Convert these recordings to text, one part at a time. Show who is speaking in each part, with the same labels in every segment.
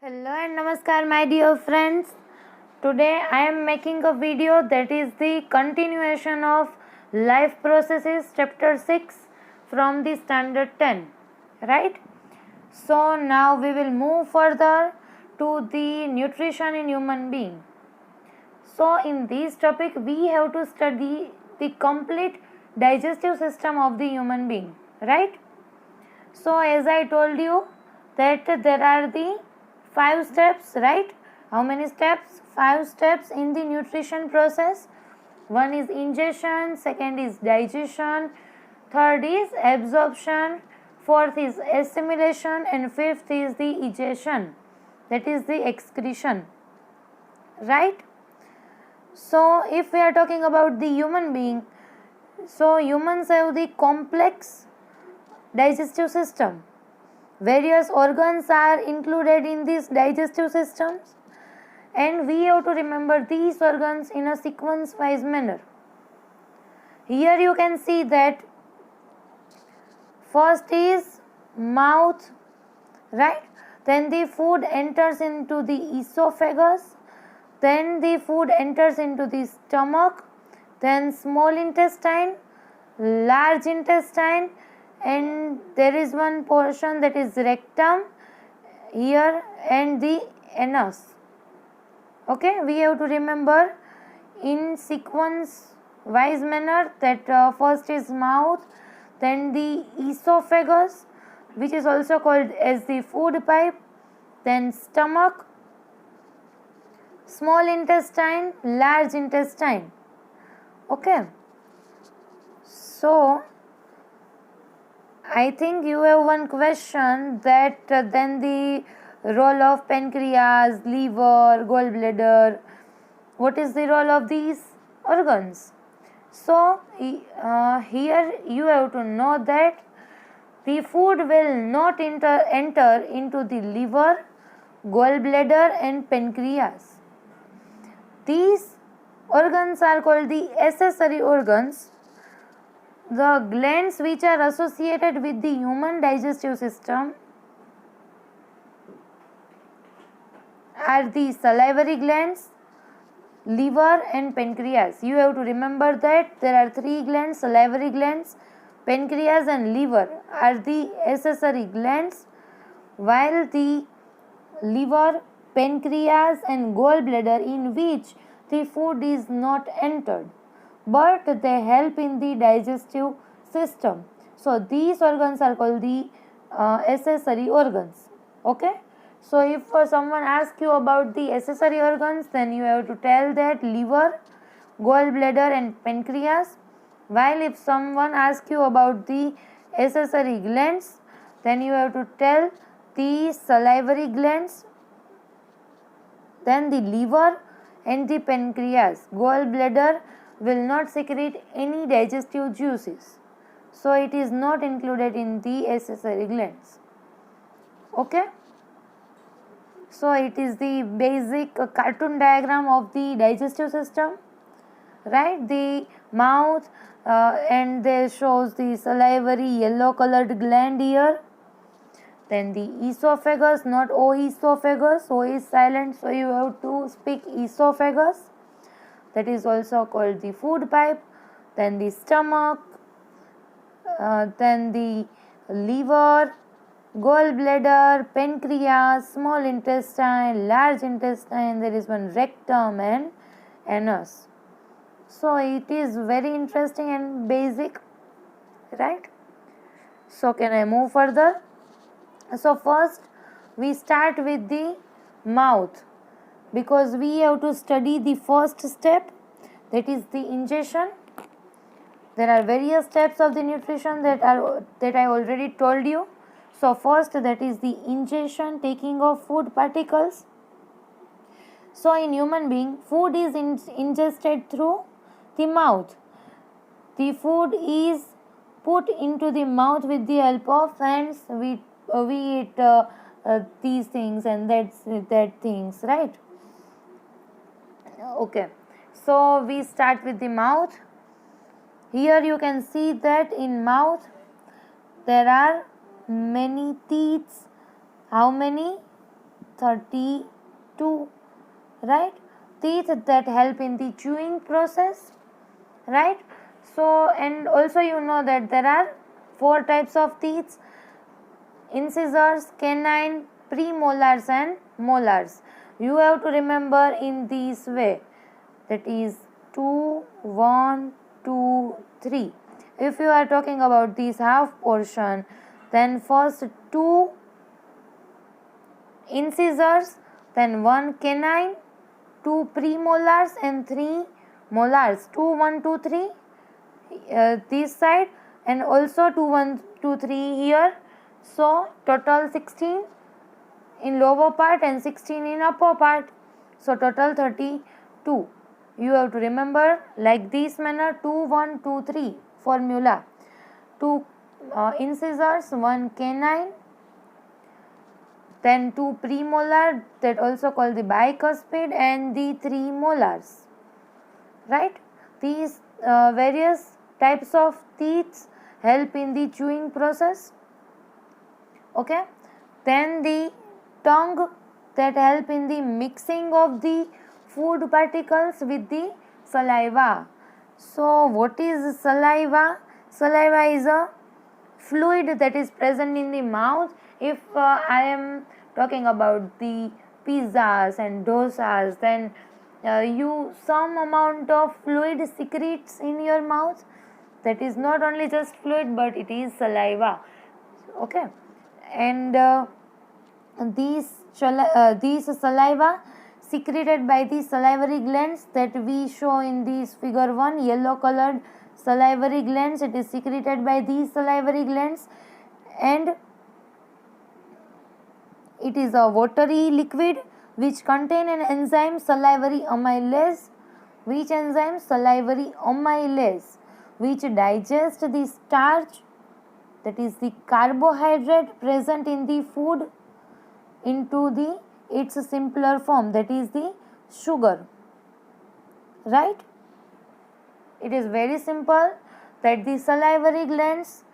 Speaker 1: Hello and namaskar my dear friends. Today I am making a video that is the continuation of life processes chapter 6 from the standard 10, right? So now we will move further to the nutrition in human being. So in this topic we have to study the complete digestive system of the human being, right? So as I told you that there are the 5 steps, right? How many steps? 5 steps in the nutrition process. One is ingestion, second is digestion, third is absorption, fourth is assimilation, and fifth is the egestion, that is the excretion, right? So if we are talking about the human being, so humans have the complex digestive system. Various organs are included in these digestive systems, and we have to remember these organs in a sequence wise manner. Here you can see that first is mouth, right? Then the food enters into the esophagus, then the food enters into the stomach, then small intestine, large intestine, and there is one portion that is rectum here, and the anus. Okay, we have to remember in sequence wise manner that first is mouth, then the esophagus, which is also called as the food pipe, then stomach, small intestine, large intestine. Okay, so I think you have one question that then the role of pancreas, liver, gallbladder, what is the role of these organs? So here you have to know that the food will not enter into the liver, gallbladder and pancreas. These organs are called the accessory organs. The glands which are associated with the human digestive system are the salivary glands, liver and pancreas. You have to remember that there are 3 glands: salivary glands, pancreas and liver are the accessory glands, while the liver, pancreas and gallbladder, in which the food is not entered, but they help in the digestive system. So these organs are called the accessory organs. Okay, so if someone asks you about the accessory organs, then you have to tell that liver, gallbladder and pancreas, while if someone asks you about the accessory glands, then you have to tell the salivary glands, then the liver and the pancreas. Gallbladder will not secrete any digestive juices, so it is not included in the accessory glands. Okay, so it is the basic cartoon diagram of the digestive system, right? The mouth and there shows the salivary yellow colored gland here, then the esophagus, not oesophagus, O is silent, so you have to speak esophagus, that is also called the food pipe, then the stomach, then the liver, gallbladder, pancreas, small intestine, large intestine, there is one rectum and anus. So it is very interesting and basic, right? So can I move further? So first we start with the mouth, because we have to study the first step, that is the ingestion. There are various steps of the nutrition that I already told you. So first, that is the ingestion, taking of food particles. So in human being, food is ingested through the mouth. The food is put into the mouth with the help of hands. We eat these things and that things, right? Okay, so we start with the mouth. Here you can see that in mouth there are many teeth. How many? 32, right? Teeth that help in the chewing process, right? So, and also you know that there are 4 types of teeth: incisors, canine, premolars and molars. You have to remember in this way, that is 2, 1, 2, 3. If you are talking about this half portion, then first 2 incisors, then 1 canine, 2 premolars and 3 molars. 2, 1, 2, 3 this side, and also 2, 1, 2, 3 here. So total 16 in lower part and 16 in upper part. So total 32. You have to remember like this manner: 2, 1, 2, 3 formula. 2 incisors, 1 canine, then 2 premolar, that also called the bicuspid, and the 3 molars, right? These various types of teeth help in the chewing process. Okay, then the tongue that help in the mixing of the food particles with the saliva. So what is saliva? Saliva is a fluid that is present in the mouth. If I am talking about the pizzas and dosas, then some amount of fluid secretes in your mouth. That is not only just fluid, but it is saliva. Okay, and these saliva secreted by the salivary glands that we show in this figure 1, yellow colored salivary glands. It is secreted by these salivary glands, and it is a watery liquid which contain an enzyme salivary amylase. Which enzyme? Salivary amylase, which digest the starch, that is the carbohydrate present in the food, into its simpler form, that is the sugar, right? It is very simple that the salivary glands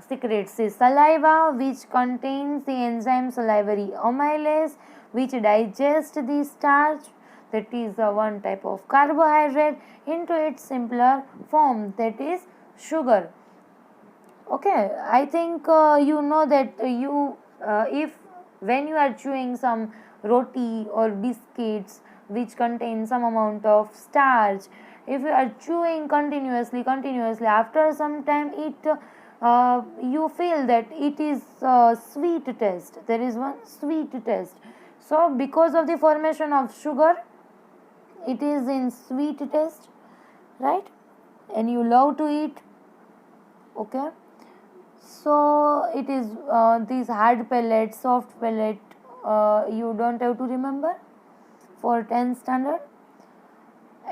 Speaker 1: secretes the saliva which contains the enzyme salivary amylase, which digests the starch, that is one type of carbohydrate, into its simpler form, that is sugar. Okay, I think you know that if when you are chewing some roti or biscuits which contain some amount of starch, if you are chewing continuously, after some time you feel that it is sweet taste. There is one sweet taste. So because of the formation of sugar, it is in sweet taste, right? And you love to eat. Okay, so it is these hard pellet, soft pellet, you don't have to remember for 10th standard.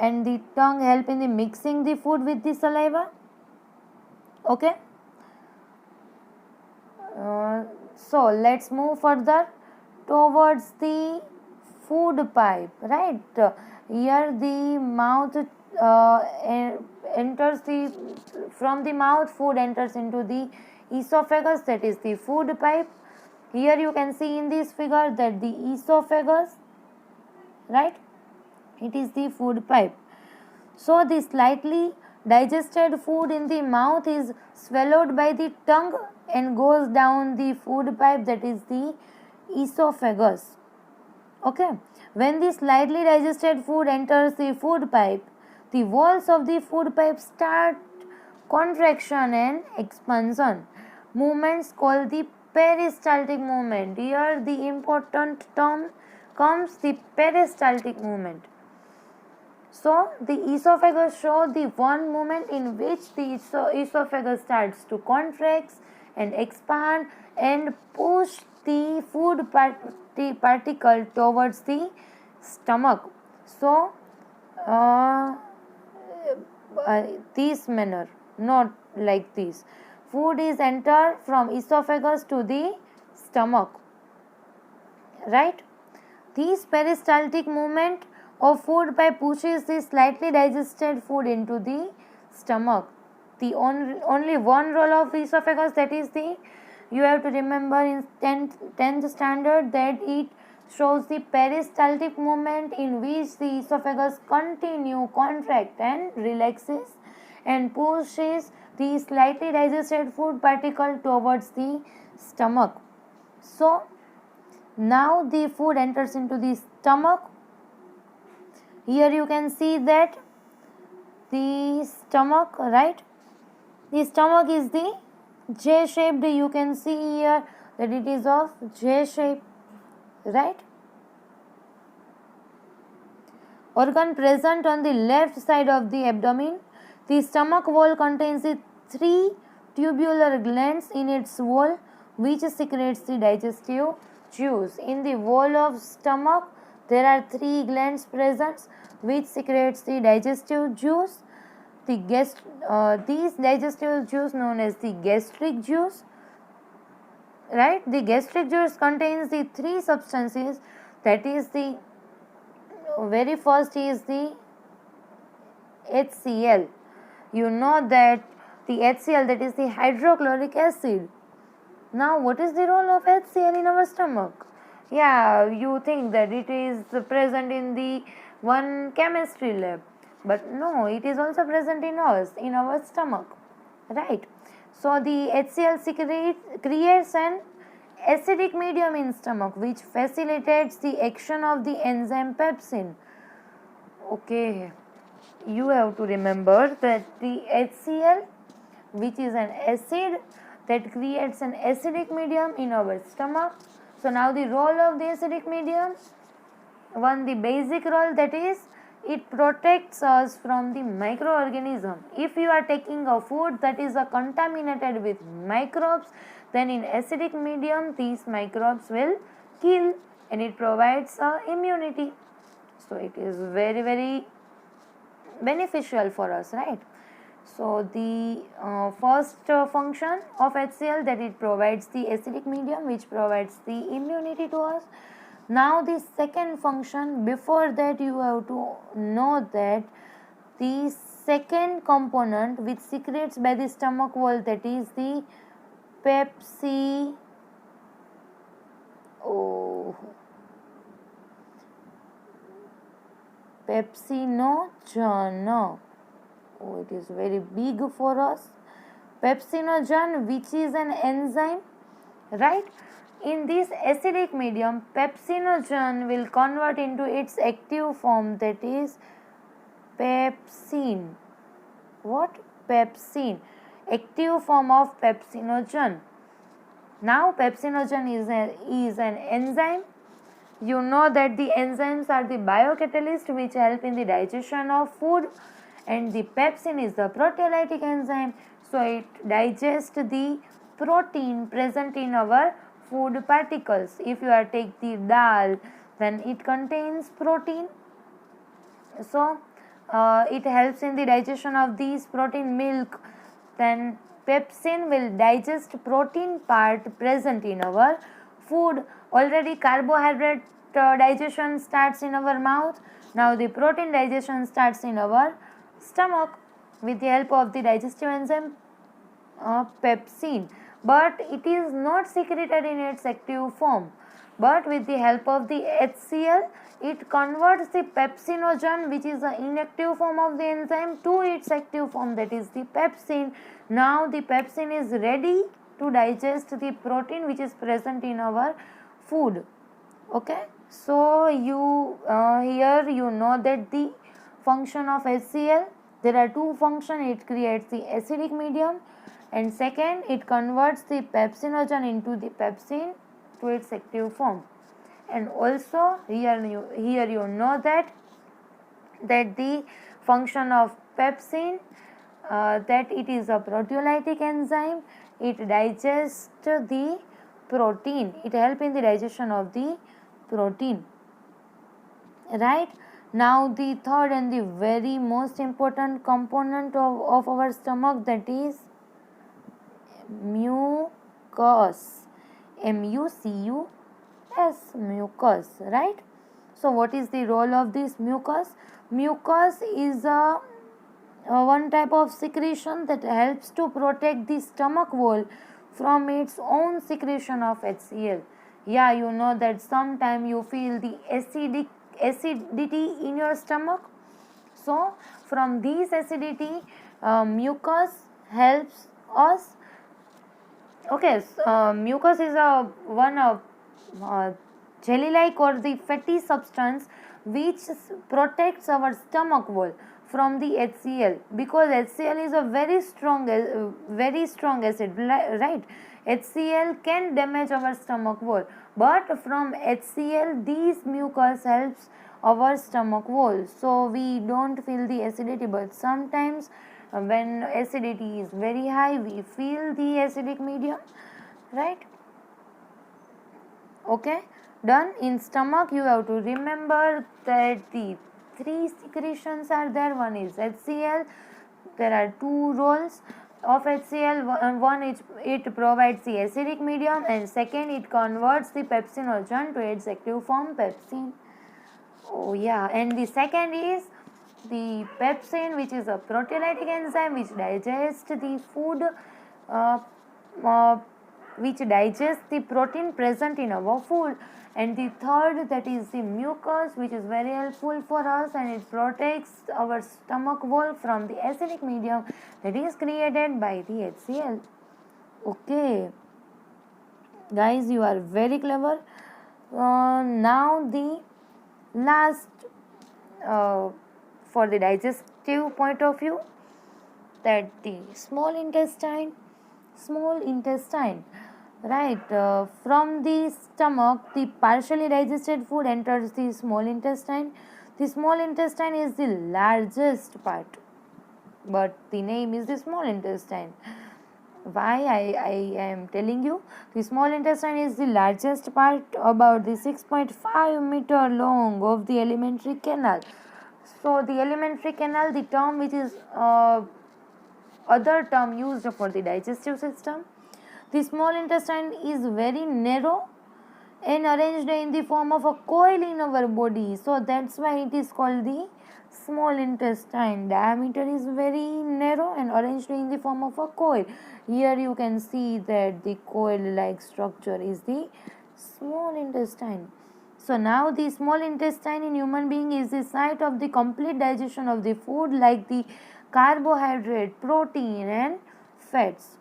Speaker 1: And the tongue help in the mixing the food with the saliva. Okay, so let's move further towards the food pipe, right? Here the mouth enters from the mouth, food enters into the esophagus, that is the food pipe. Here you can see in this figure that the esophagus, right, it is the food pipe. So the slightly digested food in the mouth is swallowed by the tongue and goes down the food pipe, that is the esophagus. Okay, when the slightly digested food enters the food pipe, the walls of the food pipe start contraction and expansion. Movements called the peristaltic movement. Here the important term comes, the peristaltic movement. So the esophagus shows the one movement in which the esophagus starts to contract and expand and push the food particle towards the stomach. So this manner, not like this. Food is entered from esophagus to the stomach, right? This peristaltic movement of food pipe pushes the slightly digested food into the stomach. The only one role of esophagus, that is the, you have to remember in 10th standard, that it shows the peristaltic movement in which the esophagus contract and relaxes and pushes the slightly digested food particle towards the stomach. So now the food enters into the stomach. Here you can see that the stomach, right? The stomach is the J shaped. You can see here that it is of J shape, right? Organ present on the left side of the abdomen. The stomach wall contains the 3 tubular glands in its wall which secretes the digestive juice. In the wall of stomach there are 3 glands present which secretes the digestive juice. These digestive juice known as the gastric juice, right? The gastric juice contains the 3 substances, that is the very first is the HCl. You know that the HCl, that is the hydrochloric acid. Now what is the role of HCl in our stomach? Yeah, you think that it is present in the one chemistry lab, but no, it is also present in us, in our stomach, right? So the HCl creates an acidic medium in stomach which facilitates the action of the enzyme pepsin. Okay, you have to remember that the HCl, which is an acid, that creates an acidic medium in our stomach. So now the role of the acidic medium, the basic role, that is it protects us from the microorganism. If you are taking a food that is contaminated with microbes, then in acidic medium these microbes will kill and it provides immunity. So it is very, very beneficial for us, right? So the first function of HCl, that it provides the acidic medium which provides the immunity to us. Now the second function, before that you have to know that the second component which secretes by the stomach wall, that is the Pepsinogen. It is very big for us. Pepsinogen, which is an enzyme, right? In this acidic medium, pepsinogen will convert into its active form, that is pepsin. What? Pepsin. Active form of pepsinogen. Now pepsinogen is an enzyme. You know that the enzymes are the biocatalysts which help in the digestion of food, and the pepsin is the proteolytic enzyme, so it digests the protein present in our food particles. If you are take the dal, then it contains protein, so it helps in the digestion of these protein. Milk, then pepsin will digest protein part present in our food. Already carbohydrate digestion starts in our mouth. Now the protein digestion starts in our stomach with the help of the digestive enzyme pepsin, but it is not secreted in its active form. But with the help of the HCl, it converts the pepsinogen, which is the inactive form of the enzyme, to its active form, that is the pepsin. Now the pepsin is ready to digest the protein which is present in our food. Okay, so you here you know that the function of HCl, there are 2 functions. It creates the acidic medium, and second, it converts the pepsinogen into the pepsin to its active form. And also here you know that the function of pepsin, that it is a proteolytic enzyme. It digests the protein. It helps in the digestion of the protein, right? Now the third and the very most important component of our stomach, that is mucus. M-U-C-U-S, mucus, right? So what is the role of this mucus? Mucus is one type of secretion that helps to protect the stomach wall from its own secretion of HCl. Yeah, you know that sometimes you feel the acidity in your stomach. So from this acidity, mucus helps us. Okay, so, mucus is a one of jelly-like or the fatty substance which protects our stomach wall from the HCl, because HCl is a very strong acid, right? HCl can damage our stomach wall, but from HCl these mucus helps our stomach wall, so we don't feel the acidity. But sometimes when acidity is very high, we feel the acidic medium, right? Okay, done. In stomach you have to remember that the three secretions are there. One is HCl. There are two roles of HCl. One is it provides the acidic medium, and second it converts the pepsinogen to its active form pepsin. Oh yeah, and the second is the pepsin, which is a proteolytic enzyme which digests the food, uh, uh, which digests the protein present in our food. And the third, that is the mucus, which is very helpful for us, and it protects our stomach wall from the acidic medium that is created by the HCl. Okay, guys, you are very clever. Now the last, uh, for the digestive point of view, that the small intestine, right? From the stomach the partially digested food enters the small intestine. The small intestine is the largest part, but the name is the small intestine. Why I am telling you, the small intestine is the largest part, about the 6.5 meter long of the alimentary canal. So the alimentary canal, the term which is other term used for the digestive system. The small intestine is very narrow and arranged in the form of a coil in our body, so that's why it is called the small intestine. Diameter is very narrow and arranged in the form of a coil. Here you can see that the coil like structure is the small intestine. So now the small intestine in human being is the site of the complete digestion of the food, like the carbohydrate, protein and fats.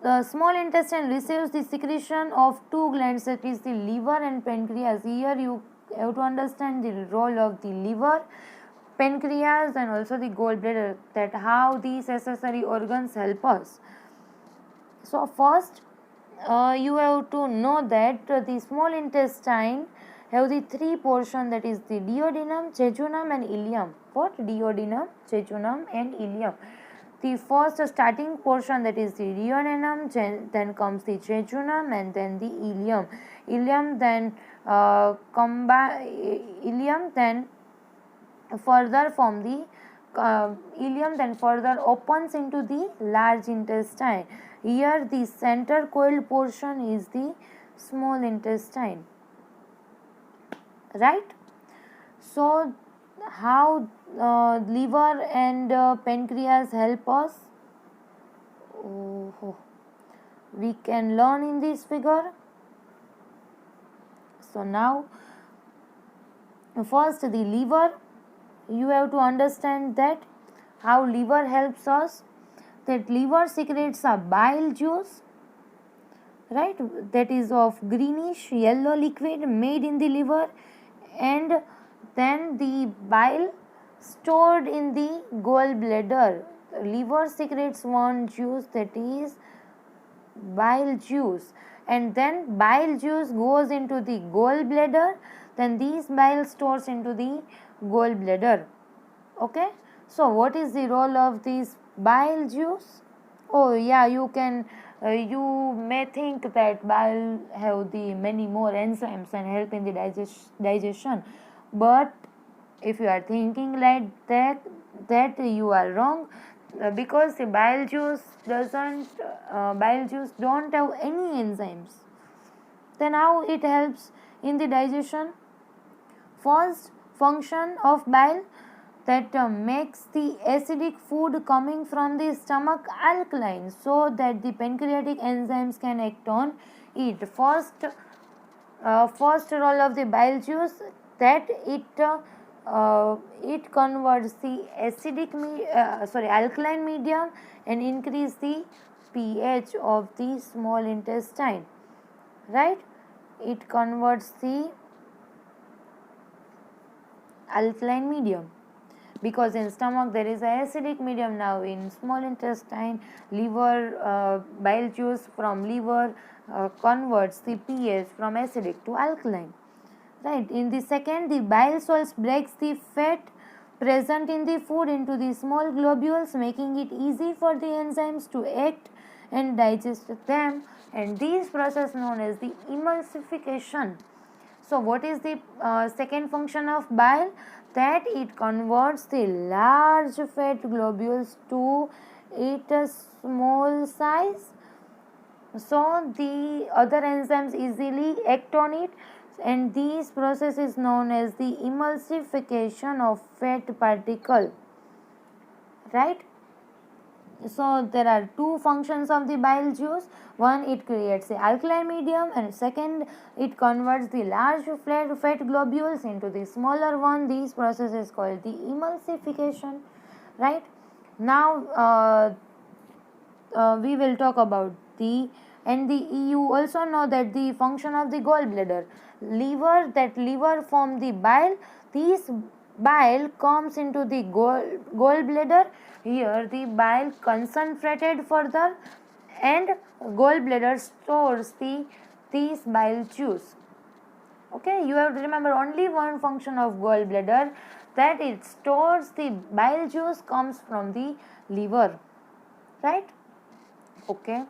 Speaker 1: The small intestine receives the secretion of two glands, that is the liver and pancreas. Here you have to understand the role of the liver, pancreas and also the gallbladder, that how these accessory organs help us. So first, you have to know that the small intestine have the three portion, that is the duodenum, jejunum and ileum. What? Duodenum, jejunum and ileum. The first starting portion, that is the duodenum, then comes the jejunum and then the ileum. Ileum then ileum then further from the ileum then further opens into the large intestine. Here the center coiled portion is the small intestine, right? So how liver and pancreas help us? We can learn in this figure. So now first the liver, you have to understand that how liver helps us. That liver secretes a bile juice, right? That is of greenish yellow liquid made in the liver, and then the bile stored in the gallbladder. Liver secretes one juice, that is bile juice, and then bile juice goes into the gallbladder, then these bile stores into the gallbladder. Okay, so what is the role of this bile juice? Oh yeah, you can you may think that bile have the many more enzymes and help in the digestion, but if you are thinking like that you are wrong, because the bile juice don't have any enzymes. Then how it helps in the digestion? First function of bile, that makes the acidic food coming from the stomach alkaline, so that the pancreatic enzymes can act on it. First role of the bile juice, that it converts the alkaline medium and increase the pH of the small intestine, right? It converts the alkaline medium, because in stomach there is a acidic medium. Now in small intestine, liver, bile juice from liver converts the pH from acidic to alkaline, right? In the second, the bile salts breaks the fat present in the food into the small globules, making it easy for the enzymes to act and digest them, and this process known as the emulsification. So what is the second function of bile? That it converts the large fat globules to its small size, so the other enzymes easily act on it, and this process is known as the emulsification of fat particle, right? So there are two functions of the bile juice. One, it creates the alkaline medium, and second, it converts the large fat globules into the smaller one. This process is called the emulsification, right? Now we will talk about you also know that the function of the gallbladder. Liver form the bile. This bile comes into the gallbladder. Here the bile concentrated further, and gallbladder stores this bile juice. Okay, you have to remember only one function of gallbladder, that it stores the bile juice, comes from the liver, right? Okay.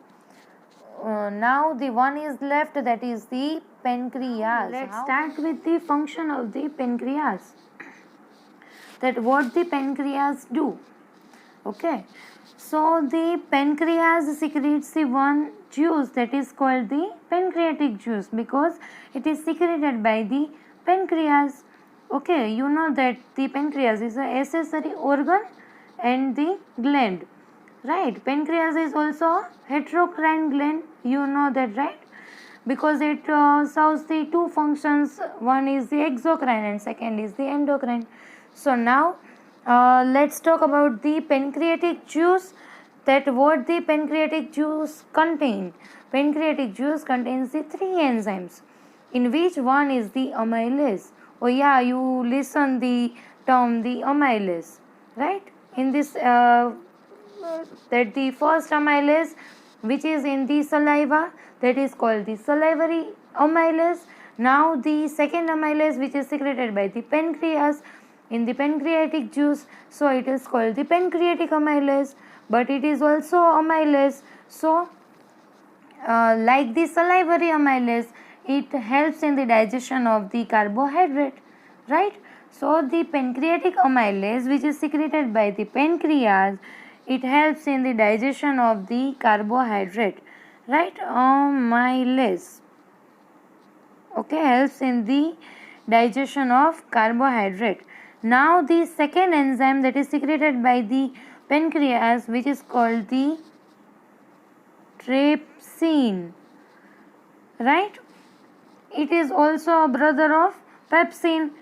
Speaker 1: Now the one is left, that is the pancreas. Let's start with the function of the pancreas. That what the pancreas do. Okay. So the pancreas secretes the one juice that is called the pancreatic juice, because it is secreted by the pancreas. Okay, you know that the pancreas is an accessory organ and the gland, right? Pancreas is also a heterocrine gland, you know that, right? Because it serves the two functions. One is the exocrine and second is the endocrine. So now let's talk about the pancreatic juice. That what the pancreatic juice contains. Pancreatic juice contains the three enzymes, in which one is the amylase. Oh yeah, you listen the term the amylase, right? In this that the first amylase, which is in the saliva, that is called the salivary amylase. Now the second amylase, which is secreted by the pancreas in the pancreatic juice, so it is called the pancreatic amylase, but it is also amylase. So like the salivary amylase, it helps in the digestion of the carbohydrate, right? So the pancreatic amylase, which is secreted by the pancreas, it helps in the digestion of the carbohydrate, right? Amylase, okay, helps in the digestion of carbohydrate. Now the second enzyme that is secreted by the pancreas, which is called the trypsin, right? It is also a brother of pepsin,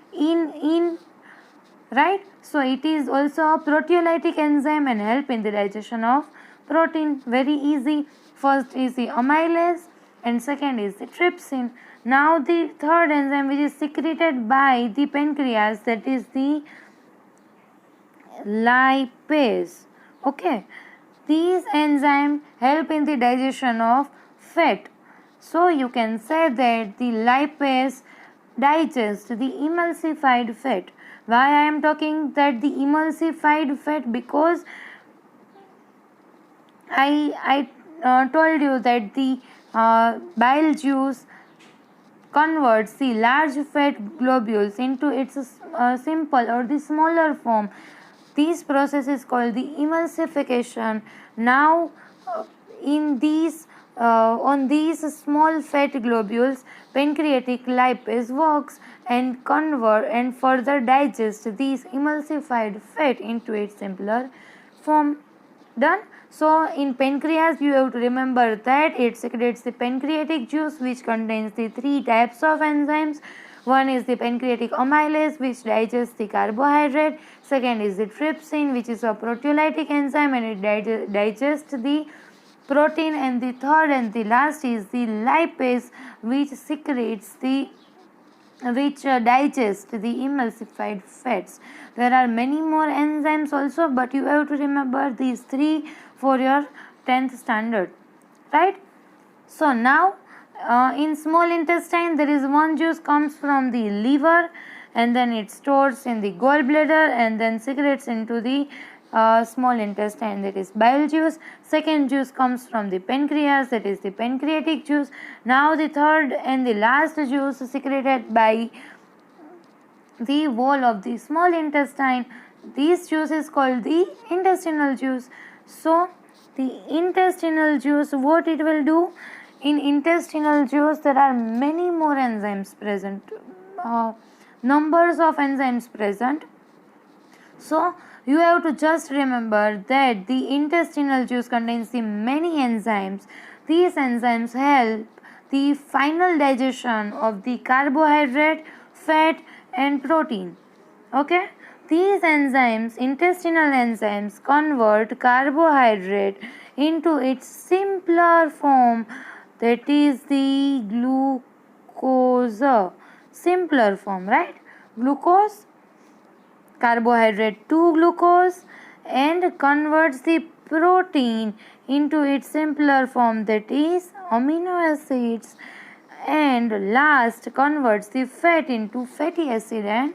Speaker 1: right? So it is also a proteolytic enzyme and help in the digestion of protein. Very easy. First is the amylase and second is the trypsin. Now the third enzyme, which is secreted by the pancreas, that is the lipase. Okay, these enzymes help in the digestion of fat. So you can say that the lipase digests the emulsified fat. Why I am talking that the emulsified fat? Because I told you that the bile juice converts the large fat globules into its simple or the smaller form. This process is called the emulsification. Now in these on these small fat globules, pancreatic lipase works and convert and further digest these emulsified fat into its simpler form. Done? So in pancreas, you have to remember that it secretes the pancreatic juice, which contains the three types of enzymes. One is the pancreatic amylase, which digests the carbohydrate. Second is the trypsin, which is a proteolytic enzyme, and it digests the protein. And the third and the last is the lipase, which digests the emulsified fats. There are many more enzymes also, but you have to remember these three for your 10th standard, right? So now in small intestine there is one juice comes from the liver, and then it stores in the gallbladder and then secretes into the small intestine, that is bile juice. Second juice comes from the pancreas, that is the pancreatic juice. Now the third and the last juice secreted by the wall of the small intestine, this juice is called the intestinal juice. So the intestinal juice, what it will do? In intestinal juice there are many more enzymes present, numbers of enzymes present. So you have to just remember that the intestinal juice contains the many enzymes. These enzymes help the final digestion of the carbohydrate, fat and protein. Okay, these enzymes, intestinal enzymes, convert carbohydrate into its simpler form, that is the glucose, simpler form, right? Glucose, carbohydrate to glucose, and converts the protein into its simpler form, that is amino acids, and last converts the fat into fatty acid and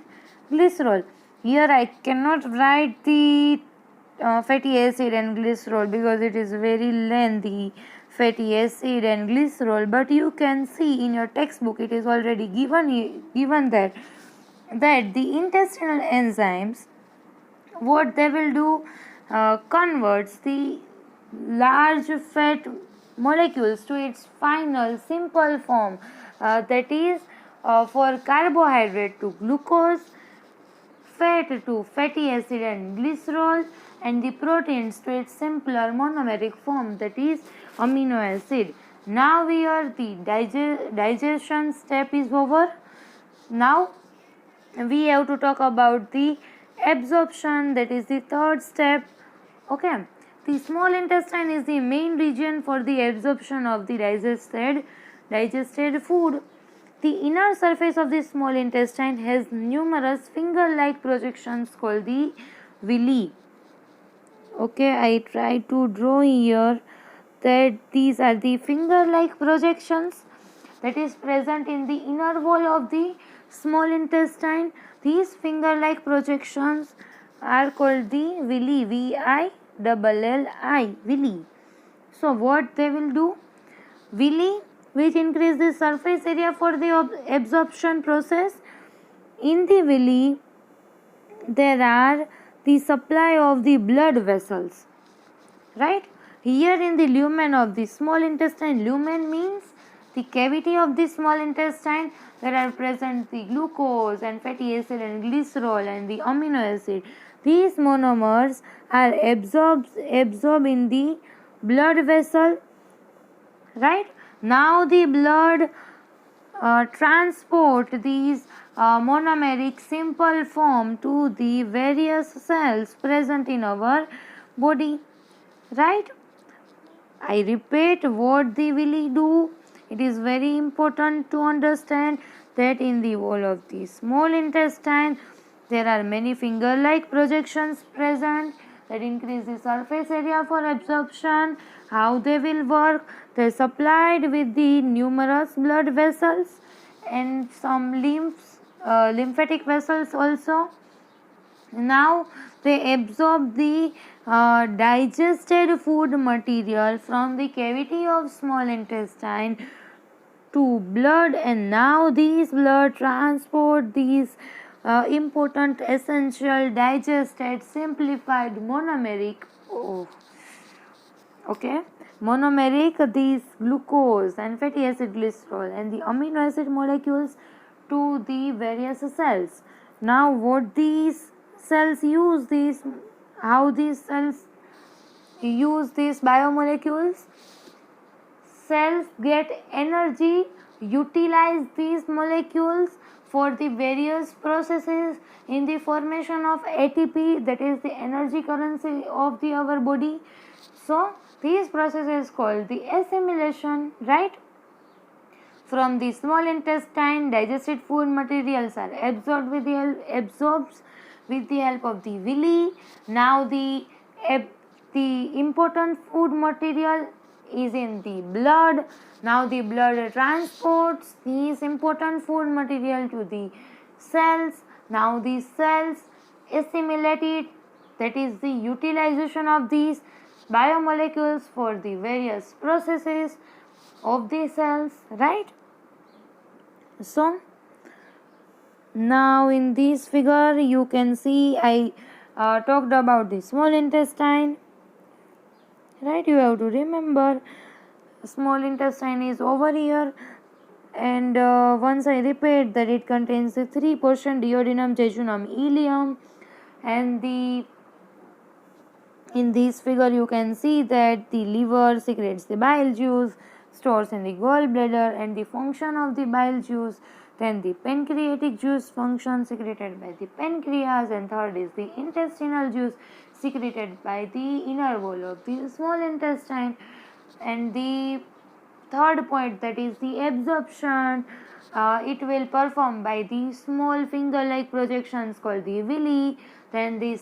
Speaker 1: glycerol. Here I cannot write the fatty acid and glycerol because it is very lengthy, fatty acid and glycerol, but you can see in your textbook it is already given that the intestinal enzymes, what they will do, converts the large fat molecules to its final simple form, that is for carbohydrate to glucose, fat to fatty acid and glycerol, and the proteins to its simpler monomeric form, that is amino acid. Now here the digestion step is over. Now we have to talk about the absorption, that is the third step. Okay, the small intestine is the main region for the absorption of the digested food. The inner surface of the small intestine has numerous finger-like projections called the villi. Okay, I try to draw here that these are the finger-like projections that is present in the inner wall of the small intestine. These finger-like projections are called the villi, villi, villi. So what they will do? Villi, which increase the surface area for the absorption process. In the villi, there are the supply of the blood vessels, right? Here in the lumen of the small intestine, lumen means the cavity of the small intestine, there are present the glucose and fatty acid and glycerol and the amino acid. These monomers are absorbed in the blood vessel, right? Now the blood transport these monomeric simple form to the various cells present in our body, right? I repeat what the villi do. It is very important to understand that in the wall of the small intestine there are many finger-like projections present that increase the surface area for absorption. How they will work? They are supplied with the numerous blood vessels and some lymphatic vessels also. Now they absorb the digested food material from the cavity of small intestine to blood, and now these blood transport these important essential digested simplified monomeric monomeric, these glucose and fatty acid glycerol and the amino acid molecules to the various cells. Now what these cells use, how these cells use these biomolecules. Cells get energy, utilize these molecules for the various processes in the formation of ATP, that is the energy currency of the our body. So these processes called the assimilation, right? From the small intestine, digested food materials are absorbed with the help of the villi. Now the important food material is in the blood. Now the blood transports these important food material to the cells. Now the cells assimilate it, that is the utilization of these biomolecules for the various processes of the cells, right? So now in this figure you can see I talked about the small intestine, right? You have to remember small intestine is over here, and once I repeat that it contains the 3% duodenum, jejunum, ileum, and in this figure you can see that the liver secretes the bile juice, stores in the gallbladder, and the function of the bile juice. Then the pancreatic juice function secreted by the pancreas, and third is the intestinal juice secreted by the inner wall of the small intestine. And the third point, that is the absorption, it will perform by the small finger like projections called the villi. Then the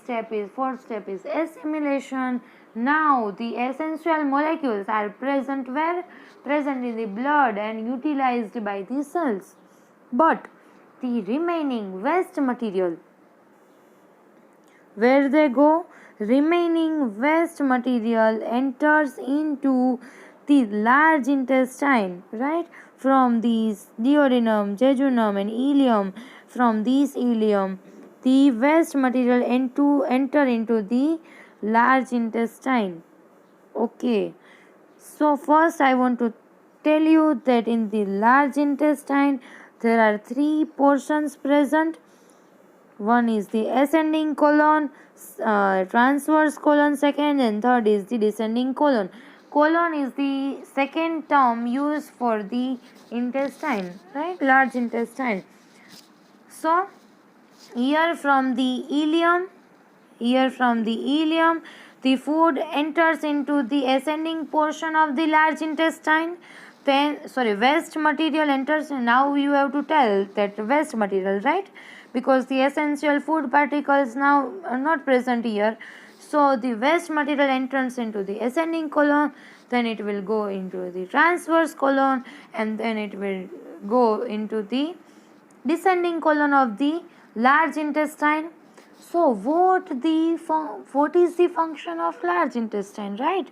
Speaker 1: fourth step is assimilation. Now the essential molecules are present in the blood and utilized by the cells, but the remaining waste material, where they go? Remaining waste material enters into the large intestine, right? From these duodenum, jejunum, and ileum. From these ileum, the waste material enter into the large intestine. Okay, so first I want to tell you that in the large intestine there are 3 portions present. One is the ascending colon, transverse colon second, and third is the descending colon. Colon is the second term used for the intestine, right? Large intestine. So here from the ileum, the food enters into the ascending portion of the large intestine. Waste material enters. Now you have to tell that waste material, right? Because the essential food particles now are not present here. So the waste material enters into the ascending colon, then it will go into the transverse colon, and then it will go into the descending colon of the large intestine. So what is the function of large intestine, right?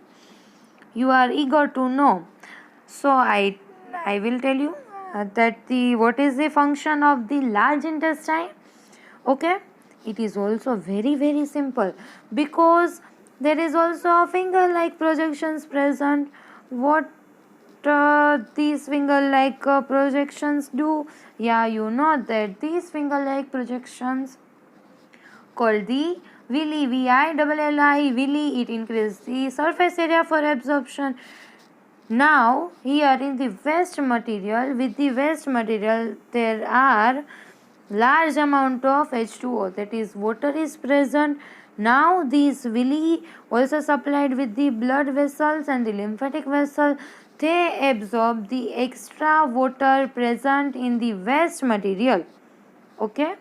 Speaker 1: You are eager to know. So I will tell you that what is the function of the large intestine. Okay, it is also very simple, because there is also a finger like projections present. What these finger like projections do? Yeah, you know that these finger like projections called the villi, villi, villi, it increases the surface area for absorption. Now here in the waste material, there are large amount of H2O, that is water is present. Now these villi also supplied with the blood vessels and the lymphatic vessel, they absorb the extra water present in the waste material. Okay,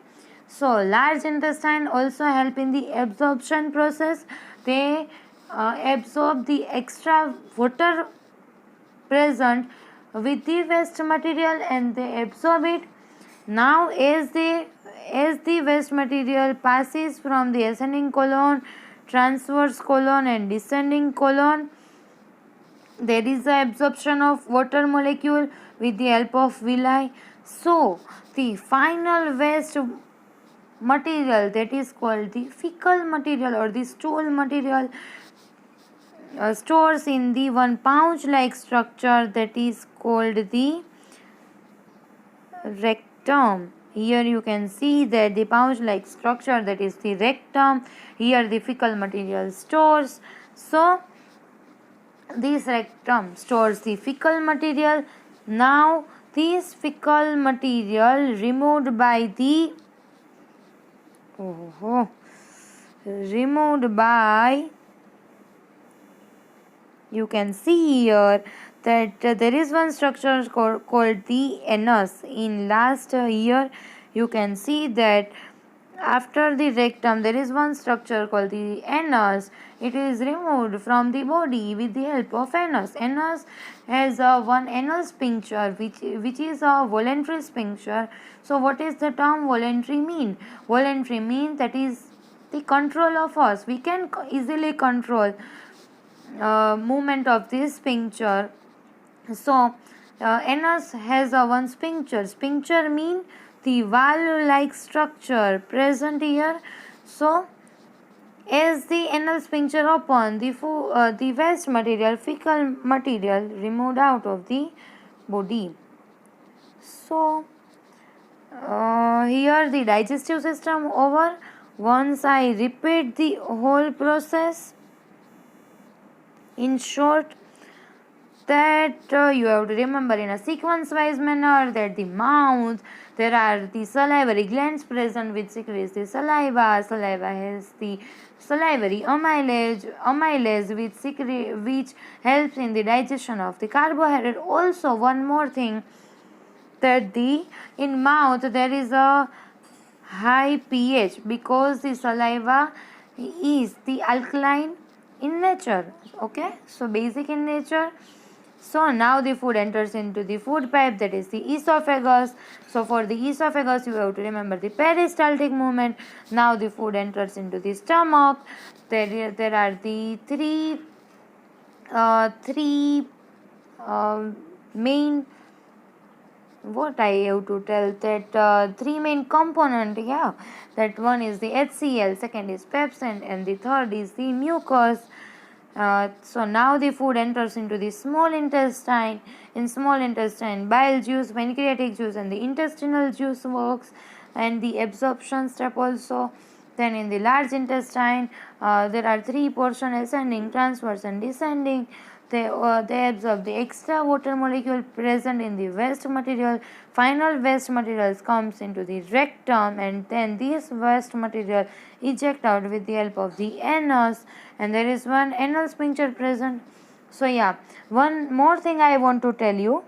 Speaker 1: so large intestine also help in the absorption process. They absorb the extra water present with the waste material and they absorb it. Now as the waste material passes from the ascending colon, transverse colon, and descending colon, there is the absorption of water molecule with the help of villi. So the final waste material, that is called the fecal material or the stool material, stores in the one pouch like structure, that is called the rectum. Here you can see that the pouch like structure, that is the rectum. Here the fecal material stores. So this rectum stores the fecal material. Now this fecal material removed by the you can see here that there is one structure called the anus. In last year you can see that after the rectum there is one structure called the anus. It is removed from the body with the help of anus. Anus has one anal sphincter which is a voluntary sphincter. So what is the term voluntary mean? Voluntary means that is the control of us. We can easily control movement of this sphincter. So anus has one sphincter. Sphincter mean the valve-like structure present here. So as the anal sphincter open, the waste material, fecal material removed out of the body. So here the digestive system over. Once I repeat the whole process, in short, that you have to remember in a sequence wise manner that the mouth, there are the salivary glands present which secretes the saliva. Saliva has the salivary amylase which helps in the digestion of the carbohydrate. Also one more thing, that in mouth there is a high pH because the saliva is the alkaline in nature. Okay, so basic in nature. So now the food enters into the food pipe, that is the esophagus. So for the esophagus you have to remember the peristaltic movement. Now the food enters into the stomach. There are the three main, what I have to tell, that three main component, yeah, that one is the HCl, second is pepsin, and the third is the mucus. So now the food enters into the small intestine. In small intestine, bile juice, pancreatic juice, and the intestinal juice works, and the absorption step also. Then in the large intestine, there are three portions: ascending, transverse, and descending. They absorb the extra water molecule present in the waste material. Final waste materials comes into the rectum, and then this waste material eject out with the help of the anus, and there is one anal sphincter present. So yeah, one more thing I want to tell you,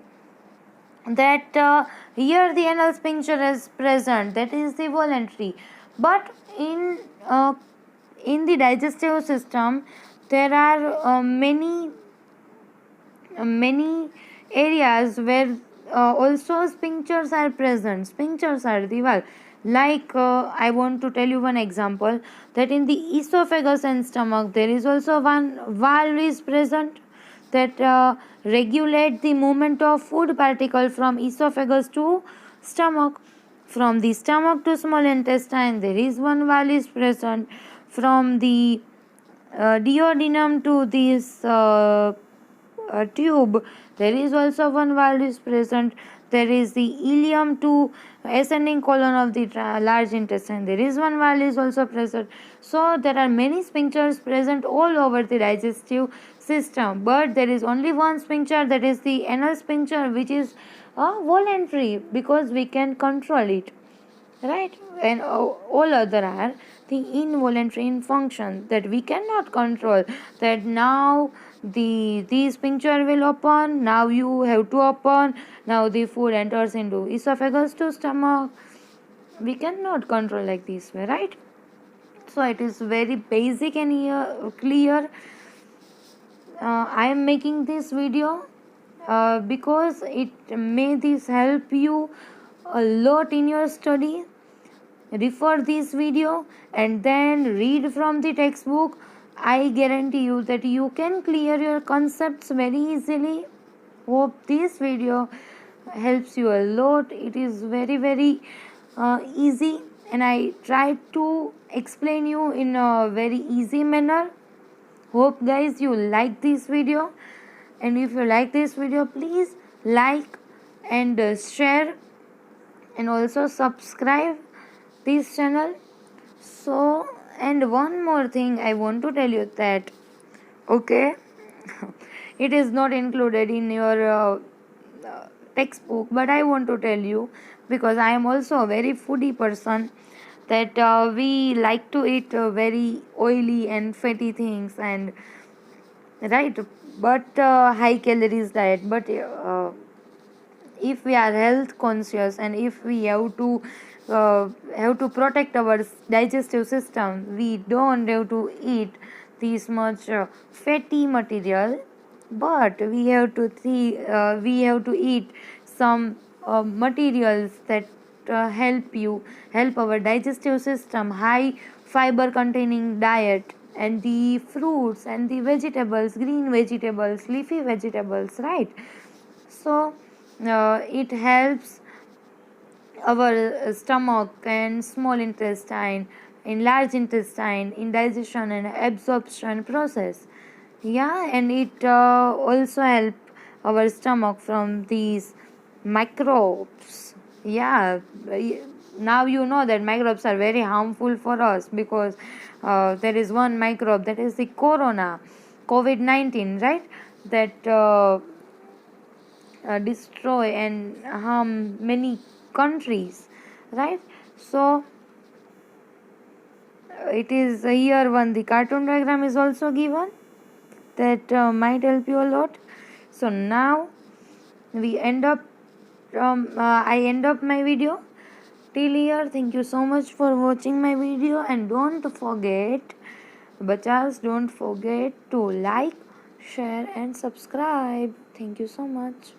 Speaker 1: that here the anal sphincter is present, that is the voluntary, but in the digestive system there are many areas where also sphincters are present. Sphincters are the valve. Like I want to tell you one example, that in the esophagus and stomach there is also one valve is present that regulate the movement of food particle from esophagus to stomach. From the stomach to small intestine there is one valve is present. From the duodenum to this tube there is also one valve is present. There is the ileum to ascending colon of the large intestine, there is one valve is also present. So there are many sphincters present all over the digestive system, but there is only one sphincter, that is the anal sphincter, which is voluntary because we can control it, right? And all other are the involuntary in function that we cannot control, that now the sphincter will open, now you have to open, now the food enters into esophagus to stomach. We cannot control like this way, right? So it is very basic and clear. I am making this video because it may this help you a lot in your study. Refer this video and then read from the textbook. I guarantee you that you can clear your concepts very easily. Hope this video helps you a lot. It is very easy, and I tried to explain you in a very easy manner. Hope guys you like this video, and if you like this video, please like and share, and also subscribe this channel. So, and one more thing I want to tell you, that okay it is not included in your textbook, but I want to tell you, because I am also a very foodie person, that we like to eat very oily and fatty things, and right, but high calories diet. But if we are health conscious, and if we have to protect our digestive system, we don't have to eat this much fatty material, but we have to eat some materials that help our digestive system. High fiber containing diet, and the fruits and the vegetables, green vegetables, leafy vegetables, right? So it helps our stomach and small intestine, in large intestine, in digestion and absorption process. Yeah, and it also help our stomach from these microbes. Yeah, now you know that microbes are very harmful for us, because there is one microbe, that is the COVID-19, right? That destroy and harm many countries, right? So it is here one, the cartoon diagram is also given, that might help you a lot. So now we end up I end up my video till here. Thank you so much for watching my video, and don't forget, bachas, don't forget to like, share and subscribe. Thank you so much.